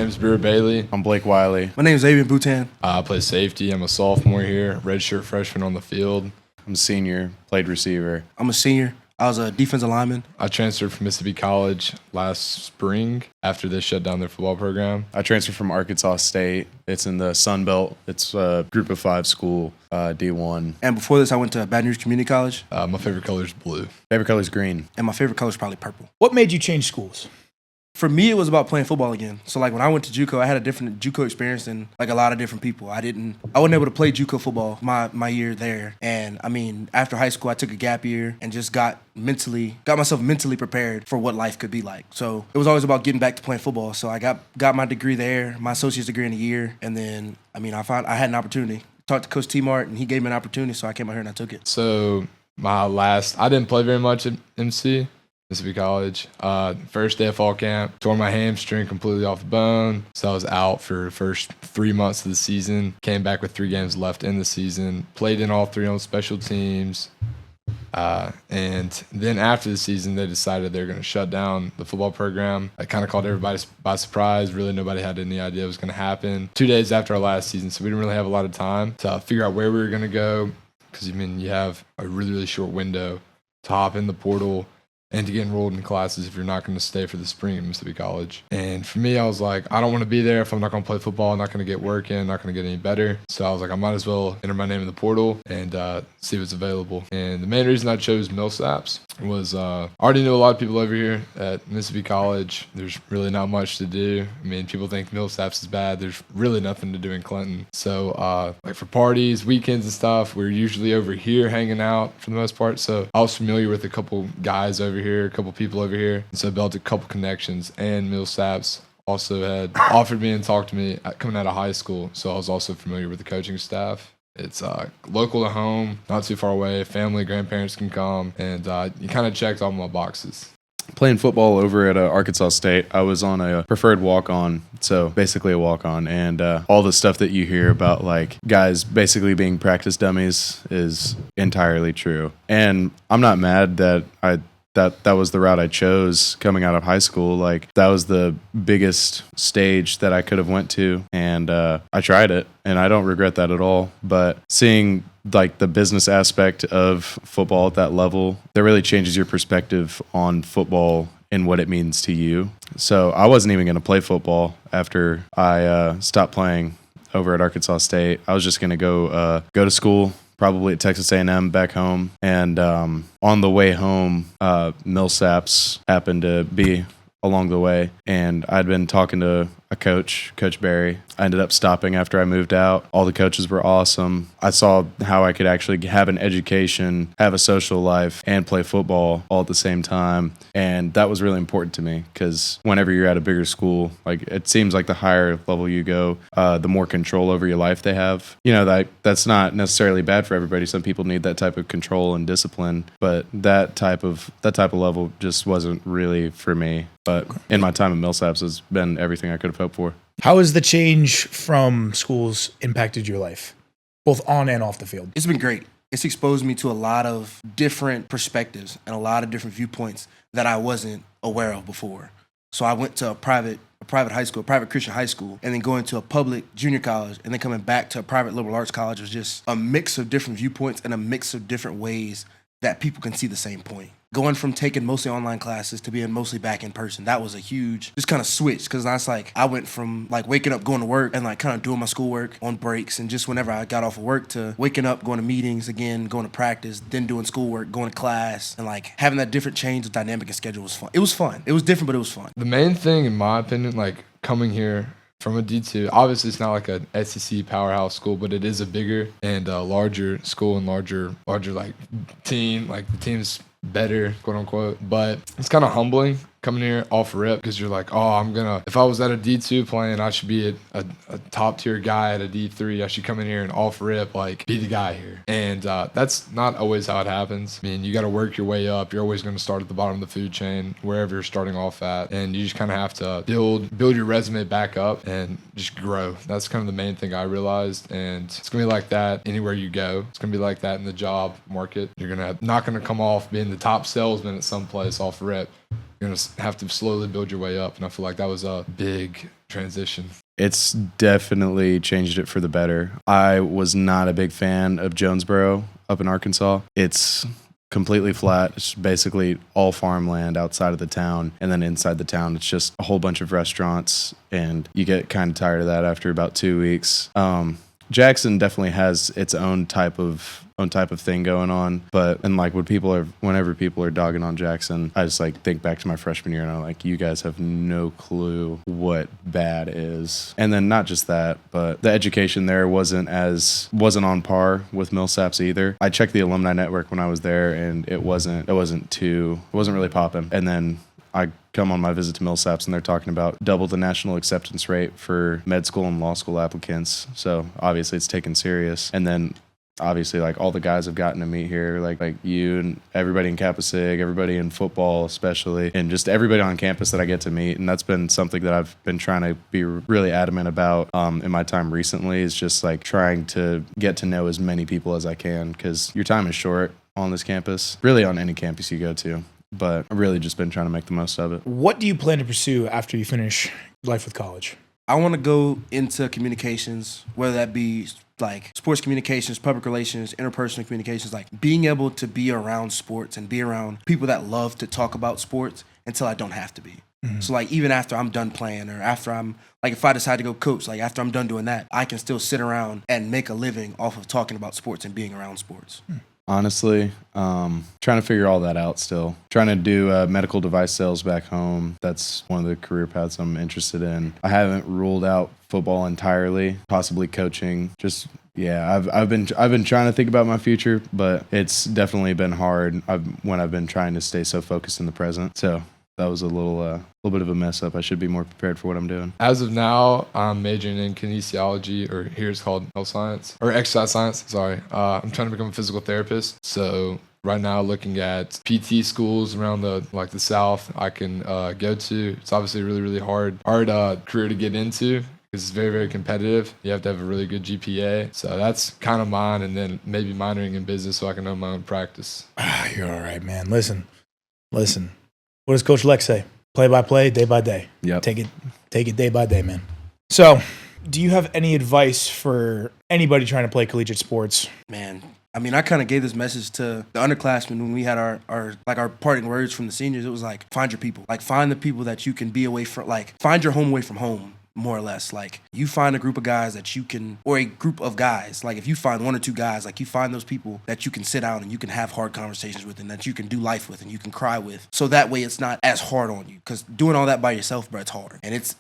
name's Brewer Bailey. I'm Blake Wiley. My name is Avian Boutan. I play safety. I'm a sophomore here, redshirt freshman on the field. I'm a senior, played receiver. I'm a senior. I was a defensive lineman. I transferred from Mississippi College last spring after they shut down their football program. I transferred from Arkansas State. It's in the Sun Belt. It's a group of 5 school, D1. And before this, I went to Baton Rouge Community College. My favorite color is blue. Favorite color is green. And my favorite color is probably purple. What made you change schools? For me, it was about playing football again. So, like, when I went to JUCO, I had a different JUCO experience than, like, a lot of different people. I wasn't able to play JUCO football my year there. And, I mean, after high school, I took a gap year and just got myself mentally prepared for what life could be like. So, it was always about getting back to playing football. So, I got my degree there, my associate's degree in a year. And then, I mean, I had an opportunity. Talked to Coach T. Mart, and he gave me an opportunity, so I came out here and I took it. So, I didn't play very much at MC. Mississippi College. First day of fall camp, tore my hamstring completely off the bone. So I was out for the first 3 months of the season. Came back with 3 games left in the season. Played in all 3 on special teams. And then after the season, they decided they were going to shut down the football program. I kind of caught everybody by surprise. Really, nobody had any idea it was going to happen. 2 days after our last season, so we didn't really have a lot of time to figure out where we were going to go. Because, I mean, you have a really, really short window to hop in the portal and to get enrolled in classes if you're not going to stay for the spring at Mississippi College. And for me, I was like, I don't want to be there if I'm not going to play football. I'm not going to get work in, not going to get any better. So I was like, I might as well enter my name in the portal and see what's available. And the main reason I chose Millsaps was I already knew a lot of people over here at Mississippi College. There's really not much to do. I mean, people think Millsaps is bad. There's really nothing to do in Clinton. So like for parties, weekends and stuff, we're usually over here hanging out for the most part. So I was familiar with a couple guys over here, a couple people over here. And so I built a couple connections, and Millsaps also had offered me and talked to me coming out of high school. So I was also familiar with the coaching staff. It's local to home, not too far away. Family, grandparents can come, and you kind of checked all my boxes. Playing football over at Arkansas State, I was on a preferred walk-on, so basically a walk-on, and all the stuff that you hear about, like, guys basically being practice dummies is entirely true. And I'm not mad that that was the route I chose coming out of high school. Like, that was the biggest stage that I could have went to, and I tried it, and I don't regret that at all. But seeing like the business aspect of football at that level, that really changes your perspective on football and what it means to you. So I wasn't even going to play football after I stopped playing over at Arkansas State. I was just going to go to school, probably at Texas A&M back home. And on the way home, Millsaps happened to be along the way. And I'd been talking to a coach, Coach Barry. I ended up stopping after I moved out. All the coaches were awesome. I saw how I could actually have an education, have a social life, and play football all at the same time. And that was really important to me because whenever you're at a bigger school, like, it seems like the higher level you go, the more control over your life they have. You know, that's not necessarily bad for everybody. Some people need that type of control and discipline, but that type of level just wasn't really for me. But in my time at Millsaps has been everything I could have hoped for. How has the change from schools impacted your life, both on and off the field? It's been great. It's exposed me to a lot of different perspectives and a lot of different viewpoints that I wasn't aware of before. So I went to a private high school, a private Christian high school, and then going to a public junior college, and then coming back to a private liberal arts college was just a mix of different viewpoints and a mix of different ways that people can see the same point. Going from taking mostly online classes to being mostly back in person, that was a huge just kind of switch, because that's like I went from like waking up, going to work, and like kind of doing my schoolwork on breaks and just whenever I got off of work, to waking up, going to meetings again, going to practice, then doing schoolwork, going to class, and like having that different change of dynamic and schedule was fun. It was fun. It was different, but it was fun. The main thing, in my opinion, like coming here from a D2, obviously it's not like a SEC powerhouse school, but it is a bigger and larger school and larger like team. Like the team's better, quote unquote. But it's kind of humbling coming here off rip, because you're like, oh, if I was at a D2 playing, I should be a top tier guy at a D3. I should come in here and off rip, like, be the guy here. And that's not always how it happens. I mean, you got to work your way up. You're always going to start at the bottom of the food chain, wherever you're starting off at. And you just kind of have to build your resume back up and just grow. That's kind of the main thing I realized. And it's going to be like that anywhere you go. It's going to be like that in the job market. You're not going to come off being the top salesman at some place off rip. You're going to have to slowly build your way up. And I feel like that was a big transition? It's definitely changed it for the better. I was not a big fan of Jonesboro up in Arkansas. It's completely flat. It's basically all farmland outside of the town. And then inside the town, it's just a whole bunch of restaurants. And you get kind of tired of that after about 2 weeks. Jackson definitely has its own type of thing going on, but like whenever people are dogging on Jackson, I just like think back to my freshman year and I'm like, you guys have no clue what bad is. And then not just that, but the education there wasn't on par with Millsaps either. I checked the alumni network when I was there and it wasn't really popping. And then I come on my visit to Millsaps and they're talking about double the national acceptance rate for med school and law school applicants. So obviously it's taken serious. And then obviously like all the guys I've gotten to meet here, like you and everybody in Kappa Sig, everybody in football especially, and just everybody on campus that I get to meet. And that's been something that I've been trying to be really adamant about in my time recently, is just like trying to get to know as many people as I can, because your time is short on this campus, really on any campus you go to. But I've really just been trying to make the most of it. What do you plan to pursue after you finish life with college? I want to go into communications, whether that be like sports communications, public relations, interpersonal communications, like being able to be around sports and be around people that love to talk about sports until I don't have to be. Mm-hmm. So like even after I'm done playing, or after I'm like, if I decide to go coach, like after I'm done doing that, I can still sit around and make a living off of talking about sports and being around sports. Honestly, trying to figure all that out still. Trying to do medical device sales back home. That's one of the career paths I'm interested in. I haven't ruled out football entirely, possibly coaching. Just, yeah, I've been trying to think about my future, but it's definitely been hard when I've been trying to stay so focused in the present. So that was a little bit of a mess up. I should be more prepared for what I'm doing. As of now, I'm majoring in kinesiology, or here it's called health science, or exercise science, sorry. I'm trying to become a physical therapist. So right now looking at PT schools around the South I can go to. It's obviously a really, really hard career to get into, because it's very, very competitive. You have to have a really good GPA. So that's kind of mine, and then maybe minoring in business so I can own my own practice. You're all right, man. Listen. What does Coach Lex say? Play by play, day by day. Yep. Take it day by day, man. So, do you have any advice for anybody trying to play collegiate sports? Man, I mean, I kind of gave this message to the underclassmen when we had our parting words from the seniors. It was like, find your people. Like, find the people that you can be away from. Like, find your home away from home, more or less. Like, you find a group of guys that you can, or a group of guys. Like, if you find one or two guys, like, you find those people that you can sit down and you can have hard conversations with, and that you can do life with, and you can cry with. So that way it's not as hard on you. Because doing all that by yourself, bro, it's hard. And it's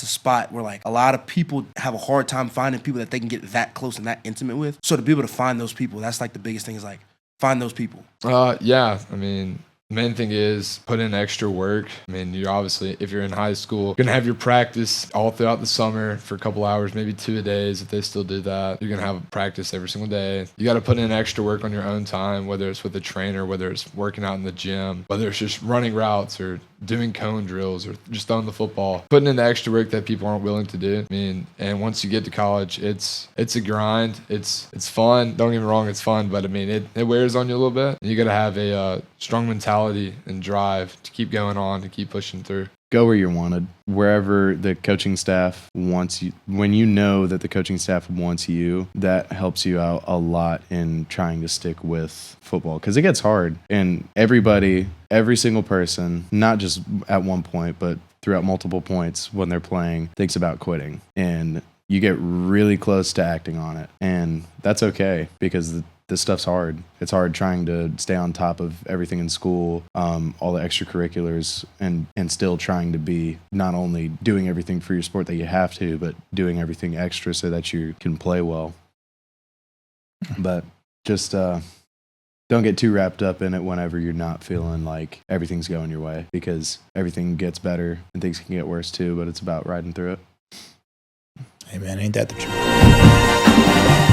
a spot where, like, a lot of people have a hard time finding people that they can get that close and that intimate with. So to be able to find those people, that's, like, the biggest thing, is, like, find those people. Yeah, I mean, the main thing is put in extra work. I mean, you're obviously, if you're in high school, you're going to have your practice all throughout the summer for a couple hours, maybe 2 a days if they still do that. You're going to have practice every single day. You got to put in extra work on your own time, whether it's with a trainer, whether it's working out in the gym, whether it's just running routes or doing cone drills or just throwing the football. Putting in the extra work that people aren't willing to do. I mean, and once you get to college, it's a grind. It's fun. Don't get me wrong, it's fun, but I mean, it wears on you a little bit. You got to have a strong mentality and drive to keep going on, to keep pushing through. Go where you're wanted, wherever the coaching staff wants you. When you know that the coaching staff wants you, that helps you out a lot in trying to stick with football, because it gets hard. And every single person, not just at one point, but throughout multiple points when they're playing, thinks about quitting. And you get really close to acting on it. And that's okay, because this stuff's hard. It's hard trying to stay on top of everything in school, all the extracurriculars, and still trying to be not only doing everything for your sport that you have to, but doing everything extra so that you can play well. But just don't get too wrapped up in it whenever you're not feeling like everything's going your way, because everything gets better and things can get worse too, but it's about riding through it. Hey man, ain't that the truth?